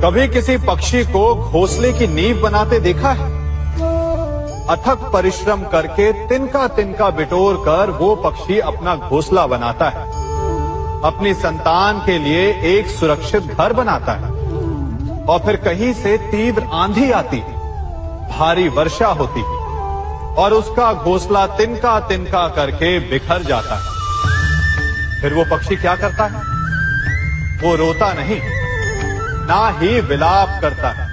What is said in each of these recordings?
कभी किसी पक्षी को घोंसले की नींव बनाते देखा है? अथक परिश्रम करके तिनका तिनका बिटोर कर वो पक्षी अपना घोंसला बनाता है, अपनी संतान के लिए एक सुरक्षित घर बनाता है। और फिर कहीं से तीव्र आंधी आती है, भारी वर्षा होती है और उसका घोंसला तिनका तिनका करके बिखर जाता है। फिर वो पक्षी क्या करता है? वो रोता नहीं, ना ही विलाप करता है।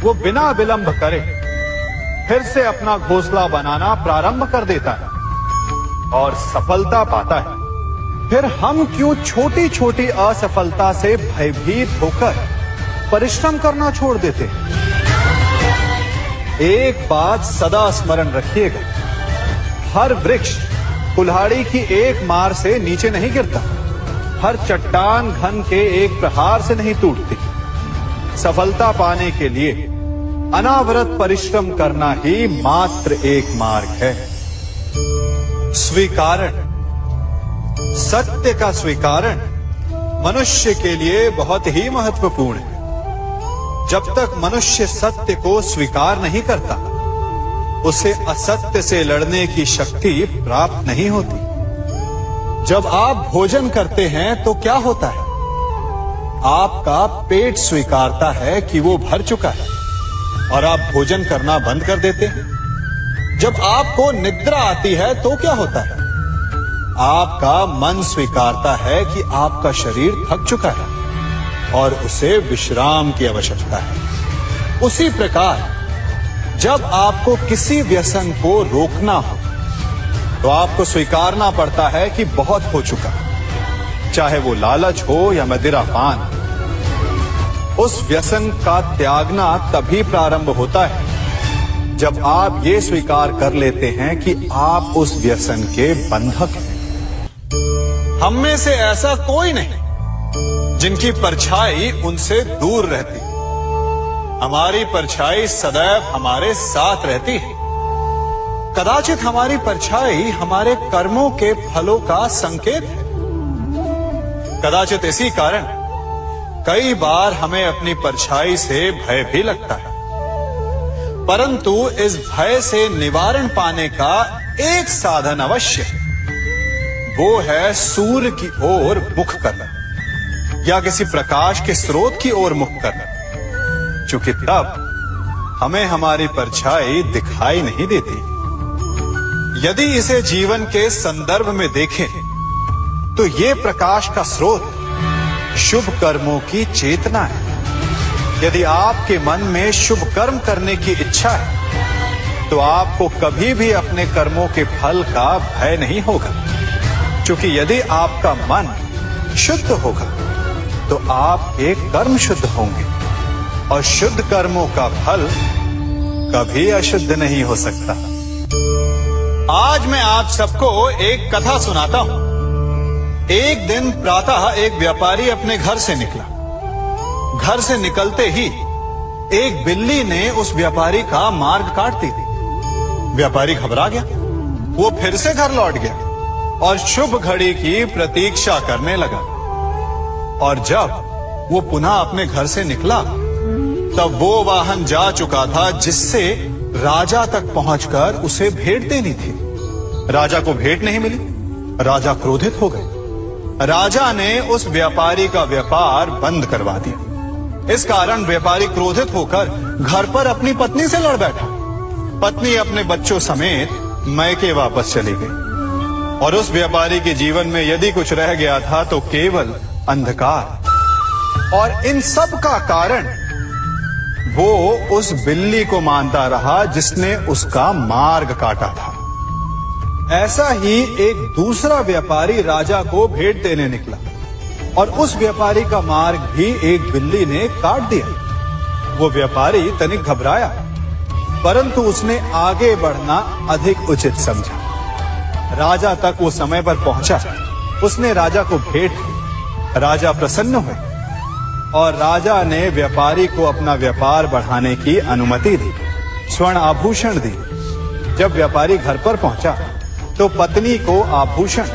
वो बिना विलंब करे फिर से अपना घोंसला बनाना प्रारंभ कर देता है और सफलता पाता है। फिर हम क्यों छोटी छोटी असफलता से भयभीत होकर परिश्रम करना छोड़ देते हैं? एक बात सदा स्मरण रखिएगा, हर वृक्ष कुल्हाड़ी की एक मार से नीचे नहीं गिरता, हर चट्टान घन के एक प्रहार से नहीं टूटती। सफलता पाने के लिए अनावरत परिश्रम करना ही मात्र एक मार्ग है। स्वीकारण, सत्य का स्वीकारण मनुष्य के लिए बहुत ही महत्वपूर्ण है। जब तक मनुष्य सत्य को स्वीकार नहीं करता, उसे असत्य से लड़ने की शक्ति प्राप्त नहीं होती। जब आप भोजन करते हैं तो क्या होता है? आपका पेट स्वीकारता है कि वो भर चुका है और आप भोजन करना बंद कर देते हैं। जब आपको निद्रा आती है तो क्या होता है? आपका मन स्वीकारता है कि आपका शरीर थक चुका है और उसे विश्राम की आवश्यकता है। उसी प्रकार जब आपको किसी व्यसन को रोकना हो तो आपको स्वीकारना पड़ता है कि बहुत हो चुका, चाहे वो लालच हो या मदिरापान। उस व्यसन का त्यागना तभी प्रारंभ होता है जब आप ये स्वीकार कर लेते हैं कि आप उस व्यसन के बंधक हैं। हम में से ऐसा कोई नहीं जिनकी परछाई उनसे दूर रहती। हमारी परछाई सदैव हमारे साथ रहती है। कदाचित हमारी परछाई हमारे कर्मों के फलों का संकेत है। कदाचित इसी कारण कई बार हमें अपनी परछाई से भय भी लगता है, परंतु इस भय से निवारण पाने का एक साधन अवश्य है। वो है सूर्य की ओर मुख करना या किसी प्रकाश के स्रोत की ओर मुख करना, क्योंकि तब हमें हमारी परछाई दिखाई नहीं देती। यदि इसे जीवन के संदर्भ में देखें तो ये प्रकाश का स्रोत शुभ कर्मों की चेतना है। यदि आपके मन में शुभ कर्म करने की इच्छा है तो आपको कभी भी अपने कर्मों के फल का भय नहीं होगा, क्योंकि यदि आपका मन शुद्ध होगा तो आपके कर्म शुद्ध होंगे और शुद्ध कर्मों का फल कभी अशुद्ध नहीं हो सकता। आज मैं आप सबको एक कथा सुनाता हूं। एक दिन प्रातः एक व्यापारी अपने घर से निकला। घर से निकलते ही एक बिल्ली ने उस व्यापारी का मार्ग काट दी। व्यापारी घबरा गया। वो फिर से घर लौट गया और शुभ घड़ी की प्रतीक्षा करने लगा। और जब वो पुनः अपने घर से निकला तब वो वाहन जा चुका था जिससे राजा तक पहुंचकर उसे भेंट देनी थी। राजा को भेंट नहीं मिली। राजा क्रोधित हो गए। राजा ने उस व्यापारी का व्यापार बंद करवा दिया। इस कारण व्यापारी क्रोधित होकर घर पर अपनी पत्नी से लड़ बैठा। पत्नी अपने बच्चों समेत मैके वापस चली गई और उस व्यापारी के जीवन में यदि कुछ रह गया था तो केवल अंधकार। और इन सब का कारण वो उस बिल्ली को मानता रहा जिसने उसका मार्ग काटा था। ऐसा ही एक दूसरा व्यापारी राजा को भेंट देने निकला और उस व्यापारी का मार्ग भी एक बिल्ली ने काट दिया। वो व्यापारी तनिक घबराया, परंतु उसने आगे बढ़ना अधिक उचित समझा। राजा तक वो समय पर पहुंचा। उसने राजा को भेंट की। राजा प्रसन्न हुए और राजा ने व्यापारी को अपना व्यापार बढ़ाने की अनुमति दी, स्वर्ण आभूषण दी। जब व्यापारी घर पर पहुंचा तो पत्नी को आभूषण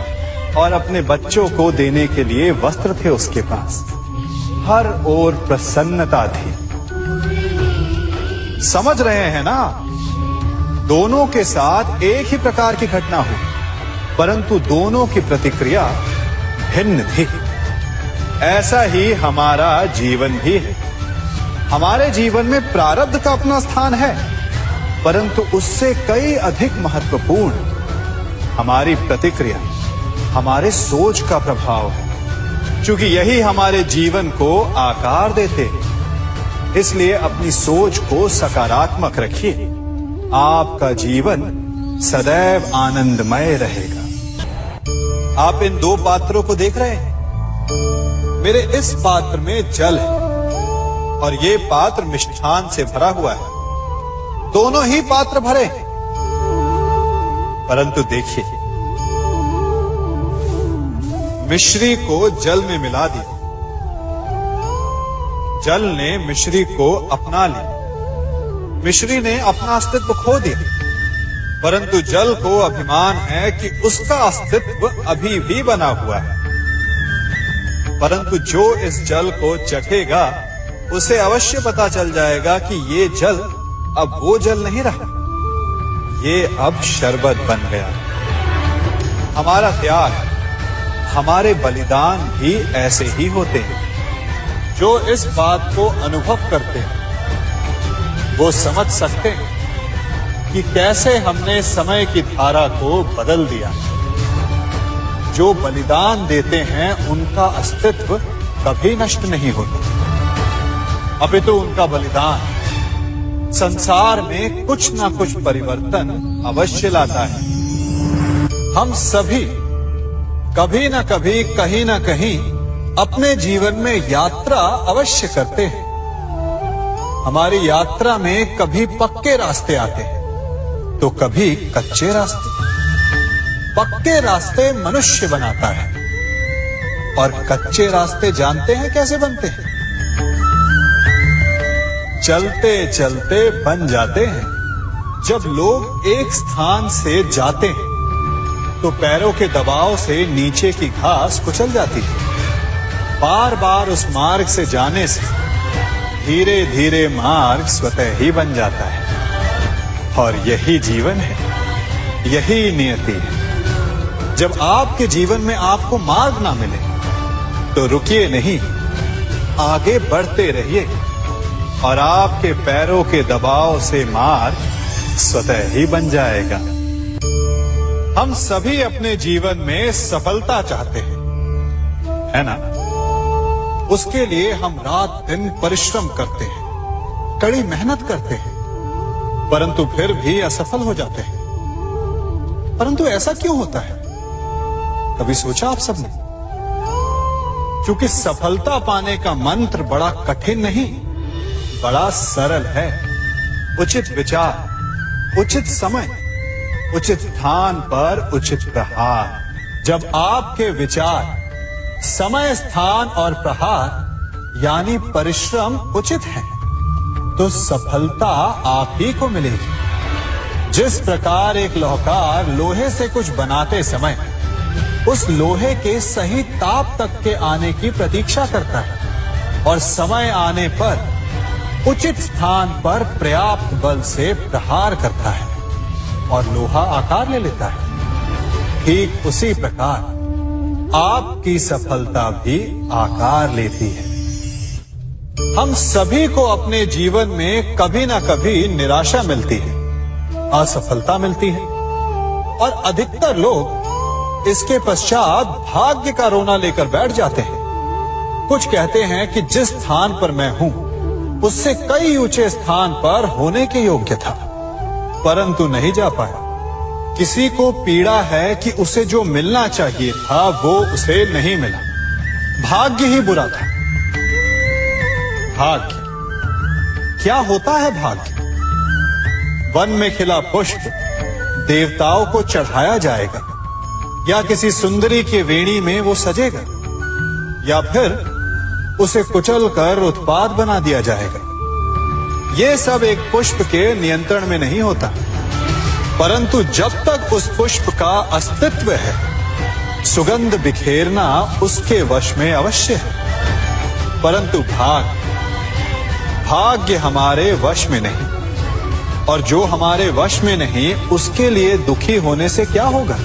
और अपने बच्चों को देने के लिए वस्त्र थे उसके पास। हर ओर प्रसन्नता थी। समझ रहे हैं ना, दोनों के साथ एक ही प्रकार की घटना हुई, परंतु दोनों की प्रतिक्रिया भिन्न थी। ऐसा ही हमारा जीवन भी है। हमारे जीवन में प्रारब्ध का अपना स्थान है, परंतु उससे कई अधिक महत्वपूर्ण हमारी प्रतिक्रिया, हमारे सोच का प्रभाव है। क्योंकि यही हमारे जीवन को आकार देते हैं, इसलिए अपनी सोच को सकारात्मक रखिए। आपका जीवन सदैव आनंदमय रहेगा। आप इन दो पात्रों को देख रहे हैं। मेरे इस पात्र में जल है और ये पात्र मिष्ठान से भरा हुआ है। दोनों ही पात्र भरे हैं, परंतु देखिए, मिश्री को जल में मिला दिया, जल ने मिश्री को अपना लिया, मिश्री ने अपना अस्तित्व खो दिया। परंतु जल को अभिमान है कि उसका अस्तित्व अभी भी बना हुआ है। परंतु जो इस जल को चखेगा उसे अवश्य पता चल जाएगा कि ये जल अब वो जल नहीं रहा, ये अब शरबत बन गया। हमारा त्याग, हमारे बलिदान भी ऐसे ही होते हैं। जो इस बात को अनुभव करते हैं वो समझ सकते हैं कि कैसे हमने समय की धारा को बदल दिया। जो बलिदान देते हैं उनका अस्तित्व कभी नष्ट नहीं होता, अपितु उनका बलिदान संसार में कुछ ना कुछ परिवर्तन अवश्य लाता है। हम सभी कभी ना कभी, कहीं ना कहीं अपने जीवन में यात्रा अवश्य करते हैं। हमारी यात्रा में कभी पक्के रास्ते आते हैं तो कभी कच्चे रास्ते। पक्के रास्ते मनुष्य बनाता है और कच्चे रास्ते जानते हैं कैसे बनते हैं? चलते चलते बन जाते हैं। जब लोग एक स्थान से जाते हैं तो पैरों के दबाव से नीचे की घास कुचल जाती है। बार बार उस मार्ग से जाने से धीरे धीरे मार्ग स्वतः ही बन जाता है। और यही जीवन है, यही नियति है। जब आपके जीवन में आपको मार्ग ना मिले तो रुकिए नहीं, आगे बढ़ते रहिए और आपके पैरों के दबाव से मार्ग स्वतः ही बन जाएगा। हम सभी अपने जीवन में सफलता चाहते हैं, है ना? उसके लिए हम रात दिन परिश्रम करते हैं, कड़ी मेहनत करते हैं, परंतु फिर भी असफल हो जाते हैं। परंतु ऐसा क्यों होता है? कभी सोचा आप सबने? क्योंकि सफलता पाने का मंत्र बड़ा कठिन नहीं, बड़ा सरल है। उचित विचार, उचित समय, उचित स्थान पर उचित प्रहार। जब आपके विचार, समय, स्थान और प्रहार यानी परिश्रम उचित है तो सफलता आप ही को मिलेगी। जिस प्रकार एक लोहार लोहे से कुछ बनाते समय उस लोहे के सही ताप तक के आने की प्रतीक्षा करता है और समय आने पर उचित स्थान पर पर्याप्त बल से प्रहार करता है और लोहा आकार ले लेता है, ठीक उसी प्रकार आपकी सफलता भी आकार लेती है। हम सभी को अपने जीवन में कभी ना कभी निराशा मिलती है, असफलता मिलती है और अधिकतर लोग इसके पश्चात भाग्य का रोना लेकर बैठ जाते हैं। कुछ कहते हैं कि जिस स्थान पर मैं हूं उससे कई ऊंचे स्थान पर होने के योग्य था, परंतु नहीं जा पाया। किसी को पीड़ा है कि उसे जो मिलना चाहिए था वो उसे नहीं मिला, भाग्य ही बुरा था। भाग्य क्या होता है? भाग्य वन में खिला पुष्प देवताओं को चढ़ाया जाएगा या किसी सुंदरी की वेणी में वो सजेगा या फिर उसे कुचलकर उत्पाद बना दिया जाएगा। ये सब एक पुष्प के नियंत्रण में नहीं होता, परंतु जब तक उस पुष्प का अस्तित्व है सुगंध बिखेरना उसके वश में अवश्य है। परंतु भाग्य हमारे वश में नहीं, और जो हमारे वश में नहीं उसके लिए दुखी होने से क्या होगा।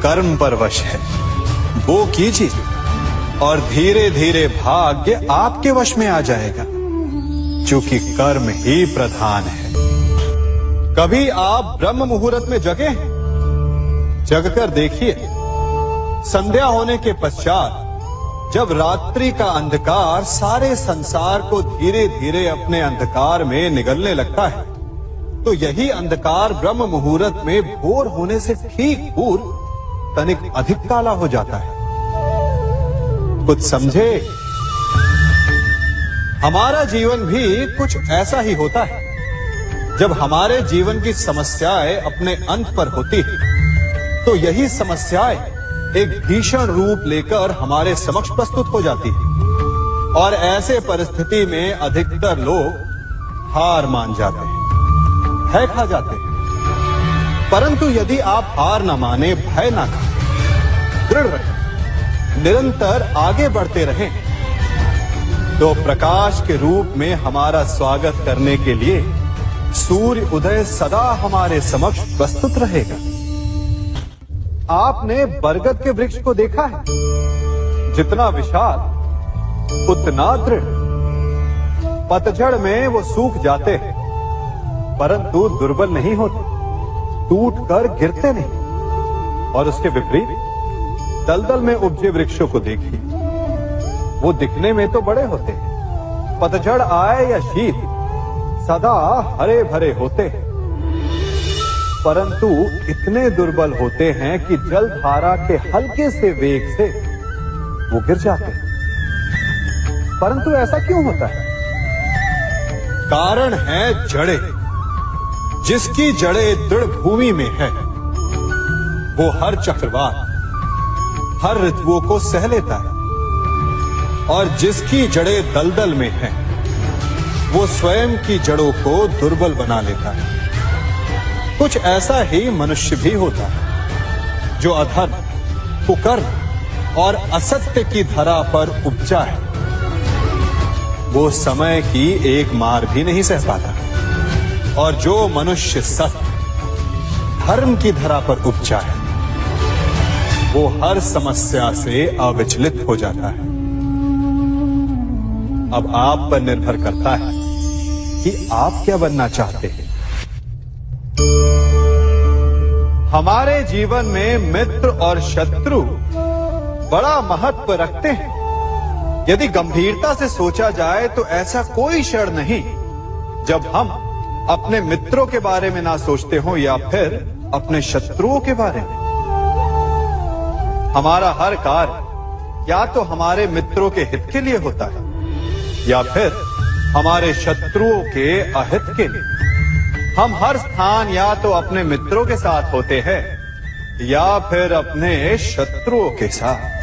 कर्म पर वश है, वो कीजिए और धीरे धीरे भाग्य आपके वश में आ जाएगा, क्योंकि कर्म ही प्रधान है। कभी आप ब्रह्म मुहूर्त में जगे हैं? जगकर देखिए, संध्या होने के पश्चात जब रात्रि का अंधकार सारे संसार को धीरे धीरे अपने अंधकार में निगलने लगता है, तो यही अंधकार ब्रह्म मुहूर्त में भोर होने से ठीक पूर्व तनिक अधिक काला हो जाता है। कुछ समझे? हमारा जीवन भी कुछ ऐसा ही होता है। जब हमारे जीवन की समस्याएं अपने अंत पर होती है, तो यही समस्याएं एक भीषण रूप लेकर हमारे समक्ष प्रस्तुत हो जाती है, और ऐसे परिस्थिति में अधिकतर लोग हार मान जाते हैं, भय खा जाते हैं। परंतु यदि आप हार न माने, भय न खाएं, दृढ़ रहें, निरंतर आगे बढ़ते रहें, तो प्रकाश के रूप में हमारा स्वागत करने के लिए सूर्य उदय सदा हमारे समक्ष प्रस्तुत रहेगा। आपने बरगद के वृक्ष को देखा है? जितना विशाल उतना दृढ़। पतझड़ में वो सूख जाते हैं, परंतु दुर्बल नहीं होते, टूटकर गिरते नहीं। और उसके विपरीत दलदल में उपजे वृक्षों को देखिए, वो दिखने में तो बड़े होते हैं, पतझड़ आए या शीत सदा हरे भरे होते हैं, परंतु इतने दुर्बल होते हैं कि जलधारा के हल्के से वेग से वो गिर जाते हैं। परंतु ऐसा क्यों होता है? कारण है जड़ें। जिसकी जड़ें दृढ़ भूमि में है, वो हर चक्रवात, हर ऋतुओं को सह लेता है, और जिसकी जड़ें दलदल में है, वो स्वयं की जड़ों को दुर्बल बना लेता है। कुछ ऐसा ही मनुष्य भी होता है, जो अधर्म, कुकर्म और असत्य की धरा पर उपजा है। वो समय की एक मार भी नहीं सह पाता, और जो मनुष्य सत्य, धर्म की धरा पर उपजा है, वो हर समस्या से अविचलित हो जाता है। अब आप पर निर्भर करता है कि आप क्या बनना चाहते हैं। हमारे जीवन में मित्र और शत्रु बड़ा महत्व रखते हैं। यदि गंभीरता से सोचा जाए तो ऐसा कोई क्षण नहीं जब हम अपने मित्रों के बारे में ना सोचते हो या फिर अपने शत्रुओं के बारे में। हमारा हर कार्य या तो हमारे मित्रों के हित के लिए होता है या फिर हमारे शत्रुओं के अहित के लिए। हम हर स्थान या तो अपने मित्रों के साथ होते हैं या फिर अपने शत्रुओं के साथ।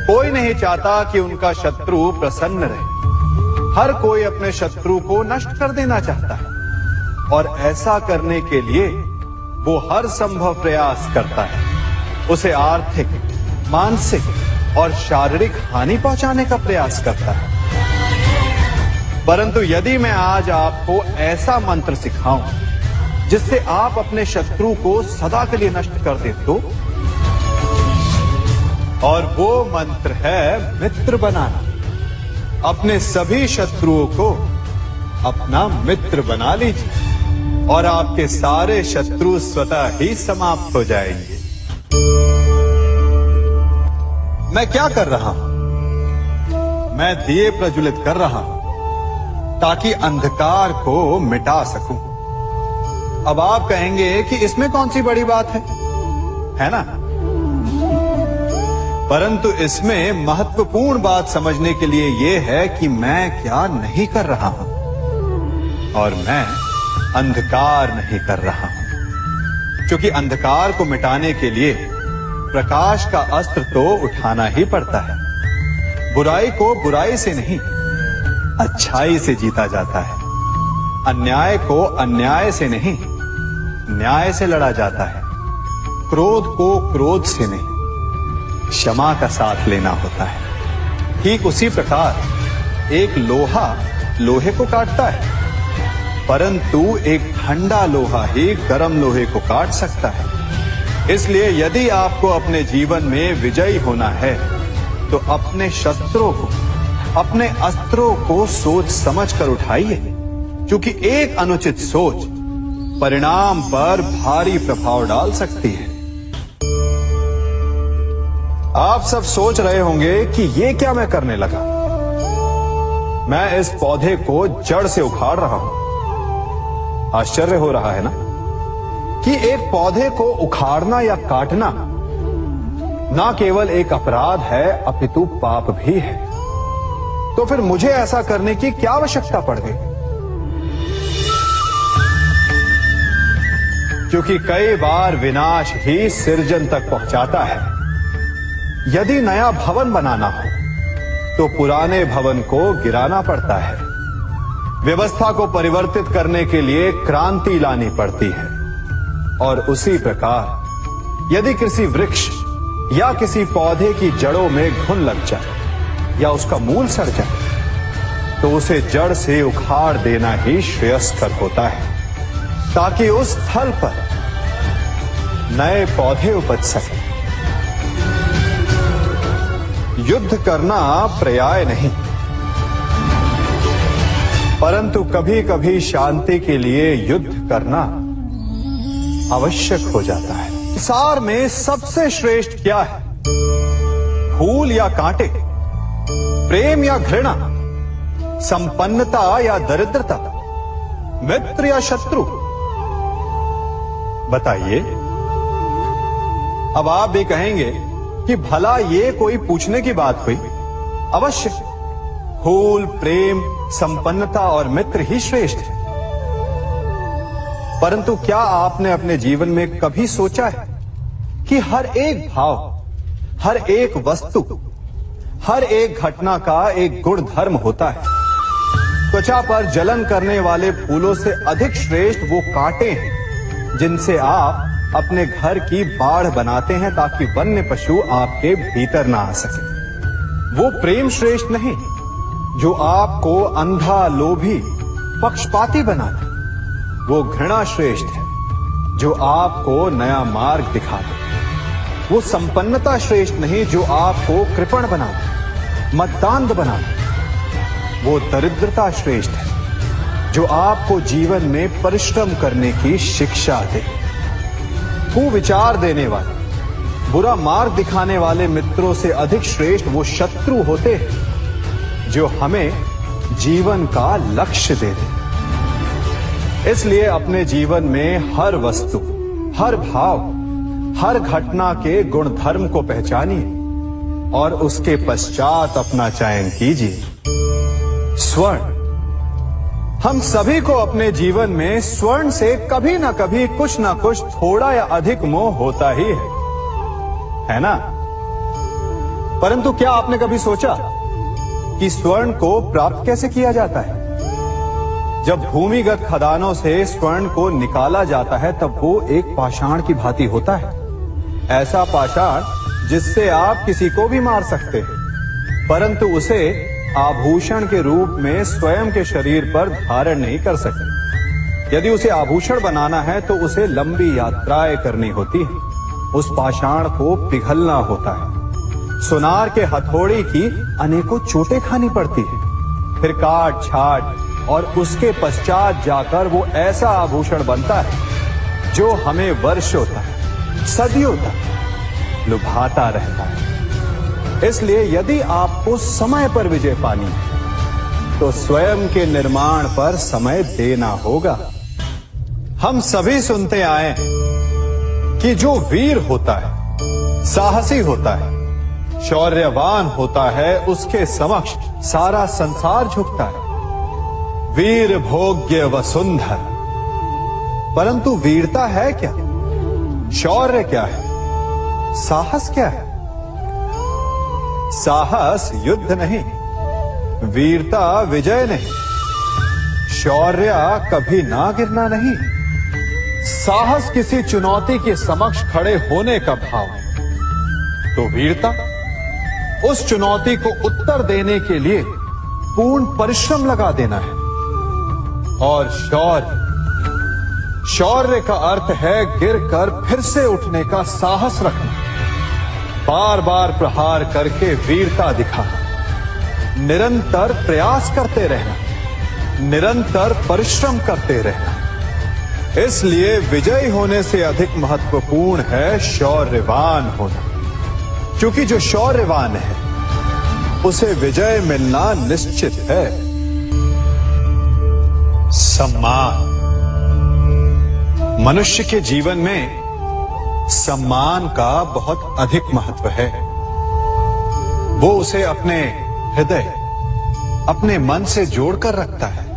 कोई नहीं चाहता कि उनका शत्रु प्रसन्न रहे। हर कोई अपने शत्रु को नष्ट कर देना चाहता है, और ऐसा करने के लिए वो हर संभव प्रयास करता है। उसे आर्थिक, मानसिक और शारीरिक हानि पहुंचाने का प्रयास करता है। परंतु यदि मैं आज आपको ऐसा मंत्र सिखाऊं जिससे आप अपने शत्रु को सदा के लिए नष्ट कर दे तो, और वो मंत्र है मित्र बनाना। अपने सभी शत्रुओं को अपना मित्र बना लीजिए और आपके सारे शत्रु स्वतः ही समाप्त हो जाएंगे। मैं क्या कर रहा हूं? मैं दिए प्रज्वलित कर रहा हूं ताकि अंधकार को मिटा सकूं। अब आप कहेंगे कि इसमें कौन सी बड़ी बात है ना? परंतु इसमें महत्वपूर्ण बात समझने के लिए यह है कि मैं क्या नहीं कर रहा हूं, और मैं अंधकार नहीं कर रहा हूं। क्योंकि अंधकार को मिटाने के लिए प्रकाश का अस्त्र तो उठाना ही पड़ता है। बुराई को बुराई से नहीं, अच्छाई से जीता जाता है। अन्याय को अन्याय से नहीं, न्याय से लड़ा जाता है। क्रोध को क्रोध से नहीं, क्षमा का साथ लेना होता है। ठीक उसी प्रकार एक लोहा लोहे को काटता है, परंतु एक ठंडा लोहा ही गर्म लोहे को काट सकता है। इसलिए यदि आपको अपने जीवन में विजयी होना है तो अपने शस्त्रों को, अपने अस्त्रों को सोच समझ कर उठाइए, क्योंकि एक अनुचित सोच परिणाम पर भारी प्रभाव डाल सकती है। आप सब सोच रहे होंगे कि ये क्या मैं करने लगा। मैं इस पौधे को जड़ से उखाड़ रहा हूं। आश्चर्य हो रहा है ना कि एक पौधे को उखाड़ना या काटना ना केवल एक अपराध है अपितु पाप भी है। तो फिर मुझे ऐसा करने की क्या आवश्यकता पड़ गई? क्योंकि कई बार विनाश ही सृजन तक पहुंचाता है। यदि नया भवन बनाना हो तो पुराने भवन को गिराना पड़ता है। व्यवस्था को परिवर्तित करने के लिए क्रांति लानी पड़ती है। और उसी प्रकार यदि किसी वृक्ष या किसी पौधे की जड़ों में घुन लग जाए या उसका मूल सड़ जाए तो उसे जड़ से उखाड़ देना ही श्रेयस्कर होता है, ताकि उस स्थल पर नए पौधे उपज सके। युद्ध करना पर्याय नहीं, परंतु कभी कभी शांति के लिए युद्ध करना आवश्यक हो जाता है। संसार में सबसे श्रेष्ठ क्या है? फूल या कांटे, प्रेम या घृणा, संपन्नता या दरिद्रता, मित्र या शत्रु? बताइए। अब आप भी कहेंगे कि भला ये कोई पूछने की बात हुई? अवश्य फूल, प्रेम, संपन्नता और मित्र ही श्रेष्ठ है। परंतु क्या आपने अपने जीवन में कभी सोचा है कि हर एक भाव, हर एक वस्तु, हर एक घटना का एक गुण धर्म होता है? त्वचा पर जलन करने वाले फूलों से अधिक श्रेष्ठ वो कांटे हैं जिनसे आप अपने घर की बाढ़ बनाते हैं ताकि वन्य पशु आपके भीतर ना आ सके। वो प्रेम श्रेष्ठ नहीं जो आपको अंधा, लोभी, पक्षपाती बनाता। वो घृणा श्रेष्ठ है जो आपको नया मार्ग दिखा दे। वो संपन्नता श्रेष्ठ नहीं जो आपको कृपण बना दे, मद्दांध बना दे। वो दरिद्रता श्रेष्ठ है जो आपको जीवन में परिश्रम करने की शिक्षा दे। कुविचार देने वाले, बुरा मार्ग दिखाने वाले मित्रों से अधिक श्रेष्ठ वो शत्रु होते हैं जो हमें जीवन का लक्ष्य दे दे। इसलिए अपने जीवन में हर वस्तु, हर भाव, हर घटना के गुण धर्म को पहचानिए और उसके पश्चात अपना चयन कीजिए। स्वर्ण। हम सभी को अपने जीवन में स्वर्ण से कभी ना कभी कुछ ना कुछ थोड़ा या अधिक मोह होता ही है ना? परंतु क्या आपने कभी सोचा कि स्वर्ण को प्राप्त कैसे किया जाता है? जब भूमिगत खदानों से स्वर्ण को निकाला जाता है तब वो एक पाषाण की भांति होता है। ऐसा पाषाण जिससे आप किसी को भी मार सकते हैं, परंतु उसे आभूषण के रूप में स्वयं के शरीर पर धारण नहीं कर सकते। यदि उसे आभूषण बनाना है तो उसे लंबी यात्राएं करनी होती है। उस पाषाण को पिघलना होता है। सुनार के हथौड़ी की अनेकों चोटें खानी पड़ती है, फिर काट छाट और उसके पश्चात जाकर वो ऐसा आभूषण बनता है जो हमें वर्षों तक, सदियों तक लुभाता रहता है। इसलिए यदि आपको समय पर विजय पानी है तो स्वयं के निर्माण पर समय देना होगा। हम सभी सुनते आए कि जो वीर होता है, साहसी होता है, शौर्यवान होता है, उसके समक्ष सारा संसार झुकता है। वीर भोग्य वसुंधर। परंतु वीरता है क्या? शौर्य क्या है? साहस क्या है? साहस युद्ध नहीं, वीरता विजय नहीं, शौर्य कभी ना गिरना नहीं। साहस किसी चुनौती के समक्ष खड़े होने का भाव है, तो वीरता उस चुनौती को उत्तर देने के लिए पूर्ण परिश्रम लगा देना है। और शौर्य का अर्थ है गिरकर फिर से उठने का साहस रखना, बार बार प्रहार करके वीरता दिखाना, निरंतर प्रयास करते रहना, निरंतर परिश्रम करते रहना। इसलिए विजयी होने से अधिक महत्वपूर्ण है शौर्यवान होना, क्योंकि जो शौर्यवान है उसे विजय मिलना निश्चित है। सम्मान। मनुष्य के जीवन में सम्मान का बहुत अधिक महत्व है। वो उसे अपने हृदय, अपने मन से जोड़कर रखता है।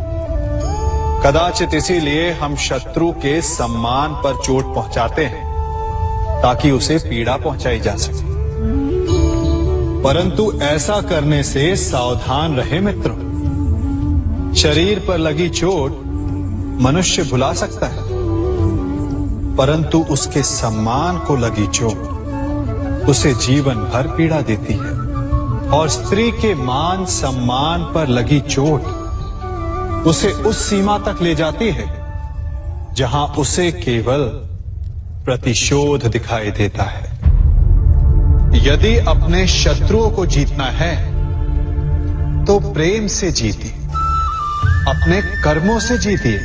कदाचित इसीलिए हम शत्रु के सम्मान पर चोट पहुंचाते हैं ताकि उसे पीड़ा पहुंचाई जा सके। परंतु ऐसा करने से सावधान रहे मित्रों। शरीर पर लगी चोट मनुष्य भुला सकता है, परंतु उसके सम्मान को लगी चोट उसे जीवन भर पीड़ा देती है। और स्त्री के मान सम्मान पर लगी चोट उसे उस सीमा तक ले जाती है जहां उसे केवल प्रतिशोध दिखाई देता है। यदि अपने शत्रुओं को जीतना है तो प्रेम से जीतिए, अपने कर्मों से जीतिए।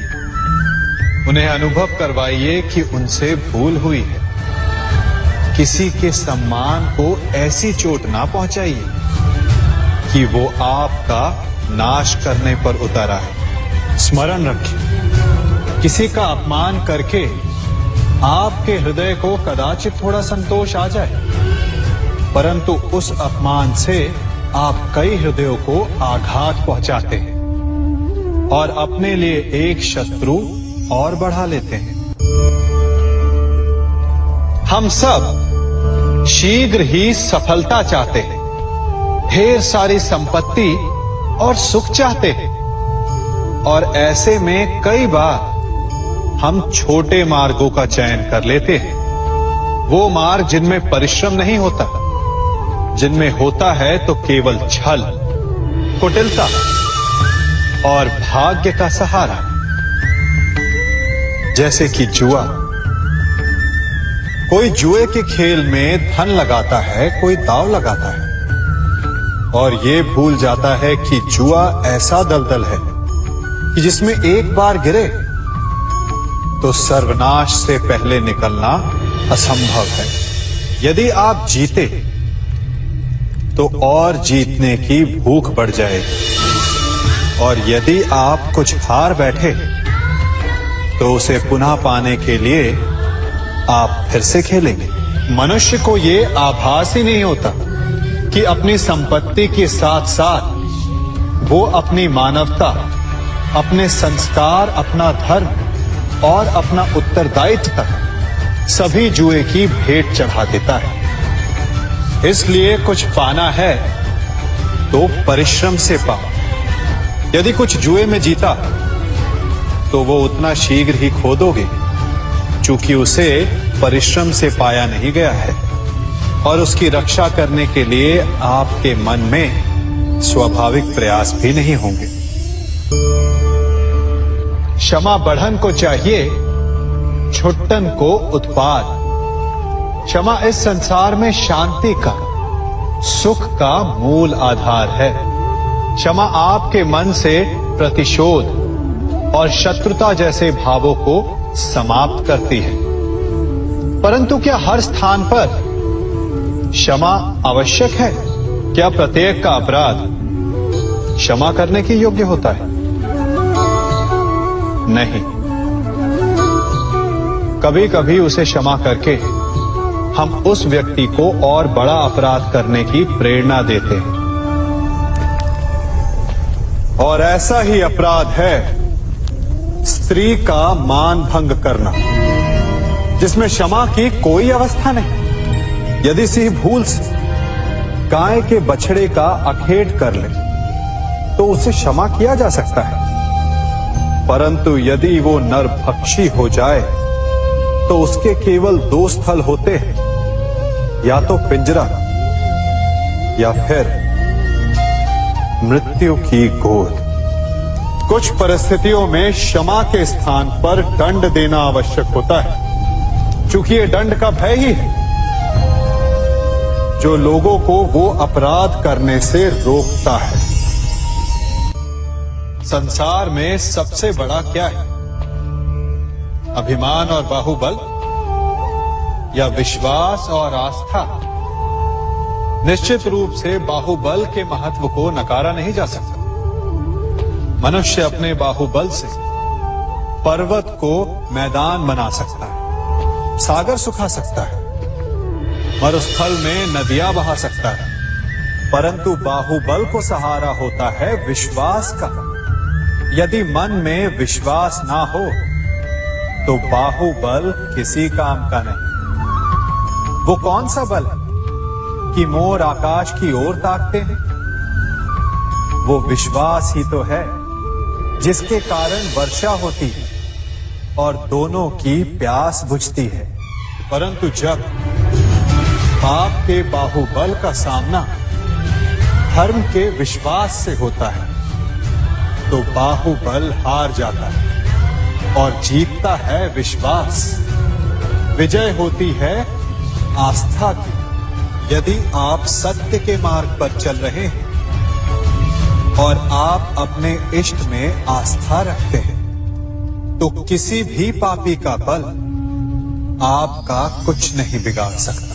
उन्हें अनुभव करवाइए कि उनसे भूल हुई है। किसी के सम्मान को ऐसी चोट ना पहुंचाइए कि वो आपका नाश करने पर उतर आए। स्मरण रखिए, किसी का अपमान करके आपके हृदय को कदाचित थोड़ा संतोष आ जाए, परंतु उस अपमान से आप कई हृदयों को आघात पहुंचाते हैं और अपने लिए एक शत्रु और बढ़ा लेते हैं। हम सब शीघ्र ही सफलता चाहते हैं, ढेर सारी संपत्ति और सुख चाहते हैं, और ऐसे में कई बार हम छोटे मार्गों का चयन कर लेते हैं। वो मार्ग जिनमें परिश्रम नहीं होता, जिनमें होता है तो केवल छल, कुटिलता और भाग्य का सहारा। जैसे कि जुआ। कोई जुए के खेल में धन लगाता है, कोई दांव लगाता है और ये भूल जाता है कि जुआ ऐसा दलदल है कि जिसमें एक बार गिरे तो सर्वनाश से पहले निकलना असंभव है। यदि आप जीते तो और जीतने की भूख बढ़ जाएगी, और यदि आप कुछ हार बैठे तो उसे पुनः पाने के लिए आप फिर से खेलेंगे। मनुष्य को ये आभास ही नहीं होता कि अपनी संपत्ति के साथ साथ वो अपनी मानवता, अपने संस्कार, अपना धर्म और अपना उत्तरदायित्व तक सभी जुए की भेंट चढ़ा देता है। इसलिए कुछ पाना है तो परिश्रम से पाओ। यदि कुछ जुए में जीता तो वो उतना शीघ्र ही खो दोगे, चूंकि उसे परिश्रम से पाया नहीं गया है, और उसकी रक्षा करने के लिए आपके मन में स्वाभाविक प्रयास भी नहीं होंगे। क्षमा बढ़न को चाहिए, छुट्टन को उत्पाद। क्षमा इस संसार में शांति का, सुख का मूल आधार है। क्षमा आपके मन से प्रतिशोध और शत्रुता जैसे भावों को समाप्त करती है। परंतु क्या हर स्थान पर क्षमा आवश्यक है? क्या प्रत्येक का अपराध क्षमा करने के योग्य होता है? नहीं। कभी कभी उसे क्षमा करके हम उस व्यक्ति को और बड़ा अपराध करने की प्रेरणा देते हैं, और ऐसा ही अपराध है स्त्री का मान भंग करना, जिसमें क्षमा की कोई अवस्था नहीं। यदि सिंह भूल से गाय के बछड़े का अखेट कर ले तो उसे क्षमा किया जा सकता है, परंतु यदि वो नरभक्षी हो जाए तो उसके केवल दो स्थल होते हैं, या तो पिंजरा या फिर मृत्यु की गोद। कुछ परिस्थितियों में क्षमा के स्थान पर दंड देना आवश्यक होता है, क्योंकि ये दंड का भय ही है जो लोगों को वो अपराध करने से रोकता है। संसार में सबसे बड़ा क्या है? अभिमान और बाहुबल या विश्वास और आस्था? निश्चित रूप से बाहुबल के महत्व को नकारा नहीं जा सकता। मनुष्य अपने बाहुबल से पर्वत को मैदान बना सकता है, सागर सुखा सकता है, मरुस्थल में नदियां बहा सकता है, परंतु बाहुबल को सहारा होता है विश्वास का। यदि मन में विश्वास ना हो तो बाहुबल किसी काम का नहीं। वो कौन सा बल है कि मोर आकाश की ओर ताकते हैं? वो विश्वास ही तो है जिसके कारण वर्षा होती है और दोनों की प्यास बुझती है। परंतु जब पाप के बाहुबल का सामना धर्म के विश्वास से होता है तो बाहुबल हार जाता है और जीतता है विश्वास। विजय होती है आस्था की। यदि आप सत्य के मार्ग पर चल रहे हैं और आप अपने इष्ट में आस्था रखते हैं तो किसी भी पापी का बल आपका कुछ नहीं बिगाड़ सकता।